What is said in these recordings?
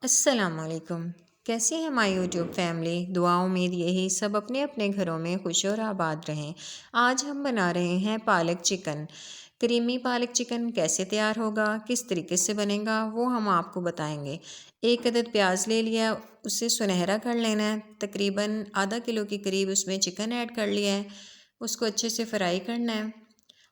अस्सलामुअलैकुम। कैसी है हमारी यूट्यूब फैमिली। दुआओं में यही सब अपने अपने घरों में खुश और आबाद रहें। आज हम बना रहे हैं पालक चिकन। क्रीमी पालक चिकन कैसे तैयार होगा, किस तरीके से बनेगा, वो हम आपको बताएंगे। एक अदद प्याज ले लिया, उसे सुनहरा कर लेना है। तकरीबन आधा किलो के करीब उसमें चिकन ऐड कर लिया है। उसको अच्छे से फ्राई करना है।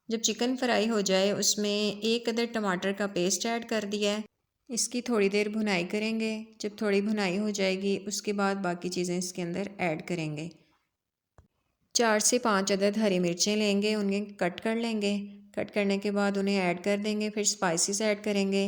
जब चिकन फ्राई हो जाए उसमें एक अदद टमाटर का पेस्ट ऐड कर दिया है। इसकी थोड़ी देर भुनाई करेंगे। जब थोड़ी भुनाई हो जाएगी उसके बाद बाकी चीज़ें इसके अंदर ऐड करेंगे। 4 से 5 अदद हरी मिर्चें लेंगे, उन्हें कट कर लेंगे। कट करने के बाद उन्हें ऐड कर देंगे। फिर स्पाइसेस ऐड करेंगे।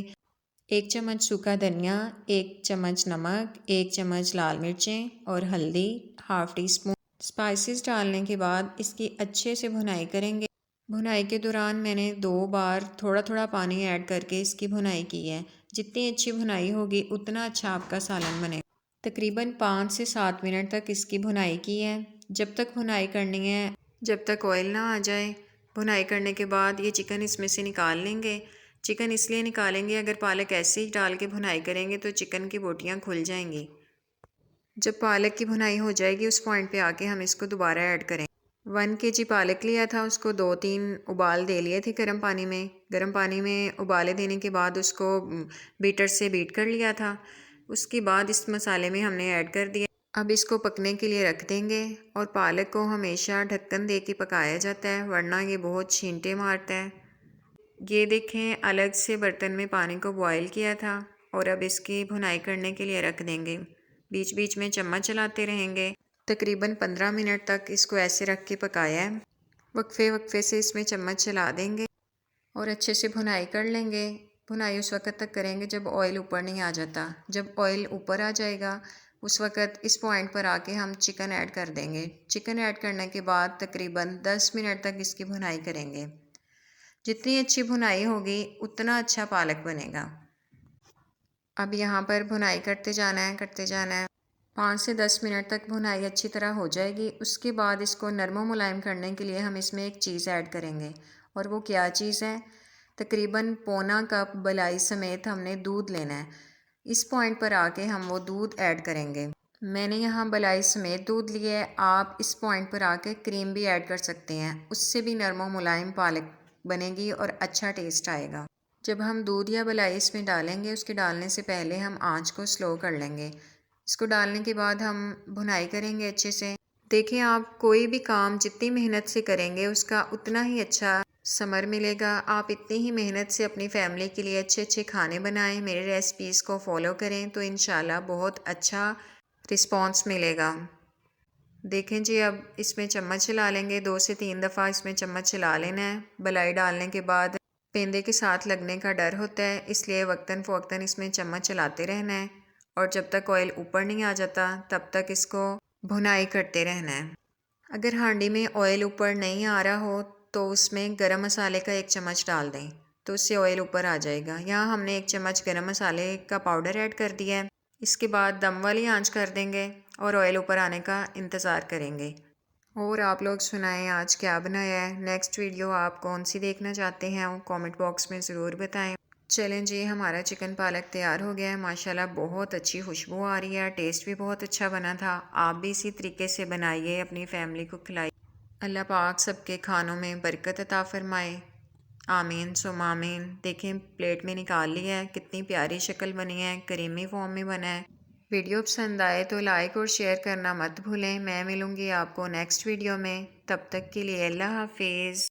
1 चम्मच सूखा धनिया, 1 चम्मच नमक, 1 चम्मच लाल मिर्चें और हल्दी, हाफ़ टी स्पून। स्पाइसेस डालने के बाद इसकी अच्छे से भुनाई करेंगे। भुनाई के दौरान मैंने 2 बार थोड़ा थोड़ा पानी ऐड करके इसकी भुनाई की है। जितनी अच्छी भुनाई होगी उतना अच्छा आपका सालन बनेगा। तकरीबन 5 से 7 मिनट तक इसकी भुनाई की है। जब तक भुनाई करनी है, जब तक ऑयल ना आ जाए। भुनाई करने के बाद ये चिकन इसमें से निकाल लेंगे। चिकन इसलिए निकालेंगे, अगर पालक ऐसे ही डाल के भुनाई करेंगे तो चिकन की बोटियाँ खुल जाएंगी। जब पालक की भुनाई हो जाएगी उस पॉइंट पे आके हम इसको दोबारा ऐड करें। 1 kg पालक लिया था, उसको 2-3 उबाल दे लिए थे गर्म पानी में। गर्म पानी में उबाले देने के बाद उसको बीटर से बीट कर लिया था। उसके बाद इस मसाले में हमने ऐड कर दिया। अब इसको पकने के लिए रख देंगे। और पालक को हमेशा ढक्कन दे के पकाया जाता है, वरना ये बहुत छींटे मारता है। ये देखें, अलग से बर्तन में पानी को बॉयल किया था और अब इसकी भुनाई करने के लिए रख देंगे। बीच बीच में चम्मच चलाते रहेंगे। तकरीबन 15 मिनट तक इसको ऐसे रख के पकाया है। वक्फे वक्फे से इसमें चम्मच चला देंगे और अच्छे से भुनाई कर लेंगे। भुनाई उस वक्त तक करेंगे जब ऑयल ऊपर नहीं आ जाता। जब ऑयल ऊपर आ जाएगा उस वक्त इस पॉइंट पर आके हम चिकन ऐड कर देंगे। चिकन ऐड करने के बाद तकरीबन 10 मिनट तक इसकी भुनाई करेंगे। जितनी अच्छी भुनाई होगी उतना अच्छा पालक बनेगा। अब यहाँ पर भुनाई करते जाना है, करते जाना है। 5 से 10 मिनट तक भुनाई अच्छी तरह हो जाएगी। उसके बाद इसको नरम मुलायम करने के लिए हम इसमें एक चीज़ ऐड करेंगे। और वो क्या चीज़ है? तकरीबन पौना कप बलाई समेत हमने दूध लेना है। इस पॉइंट पर आके हम वो दूध ऐड करेंगे। मैंने यहाँ बलाई समेत दूध लिया है। आप इस पॉइंट पर आके क्रीम भी ऐड कर सकते हैं, उससे भी नरम मुलायम पालक बनेगी और अच्छा टेस्ट आएगा। जब हम दूध या बलाई इसमें डालेंगे, उसके डालने से पहले हम आंच को स्लो कर लेंगे। इसको डालने के बाद हम भुनाई करेंगे अच्छे से। देखें, आप कोई भी काम जितनी मेहनत से करेंगे उसका उतना ही अच्छा समर मिलेगा। आप इतनी ही मेहनत से अपनी फैमिली के लिए अच्छे अच्छे खाने बनाएं, मेरे रेसिपीज़ को फॉलो करें तो इंशाल्लाह बहुत अच्छा रिस्पॉन्स मिलेगा। देखें जी, अब इसमें चम्मच चला लेंगे। 2 से 3 दफ़ा इसमें चम्मच चला लेना है। बलाई डालने के बाद पेंदे के साथ लगने का डर होता है, इसलिए वक्तन फ़वक्तन इसमें चम्मच चलाते रहना है। और जब तक ऑयल ऊपर नहीं आ जाता तब तक इसको भुनाई करते रहना है। अगर हांडी में ऑयल ऊपर नहीं आ रहा हो तो उसमें गरम मसाले का 1 चम्मच डाल दें, तो उससे ऑयल ऊपर आ जाएगा। यहाँ हमने 1 चम्मच गरम मसाले का पाउडर ऐड कर दिया है। इसके बाद दम वाली आंच कर देंगे और ऑयल ऊपर आने का इंतज़ार करेंगे। और आप लोग सुनाएं आज क्या बनाया है। नेक्स्ट वीडियो आप कौन सी देखना चाहते हैं वो कमेंट बॉक्स में ज़रूर बताएं। चलें जी, हमारा चिकन पालक तैयार हो गया है। माशाल्लाह बहुत अच्छी खुशबू आ रही है, टेस्ट भी बहुत अच्छा बना था। आप भी इसी तरीके से बनाइए, अपनी फैमिली को खिलाइए। अल्लाह पाक सबके खानों में बरकत अता फरमाए। आमीन सुम आमीन। देखें, प्लेट में निकाल लिया है, कितनी प्यारी शक्ल बनी है, करीमी फॉर्म में बना है। वीडियो पसंद आए तो लाइक और शेयर करना मत भूलें। मैं मिलूँगी आपको नेक्स्ट वीडियो में। तब तक के लिए अल्लाह हाफिज़।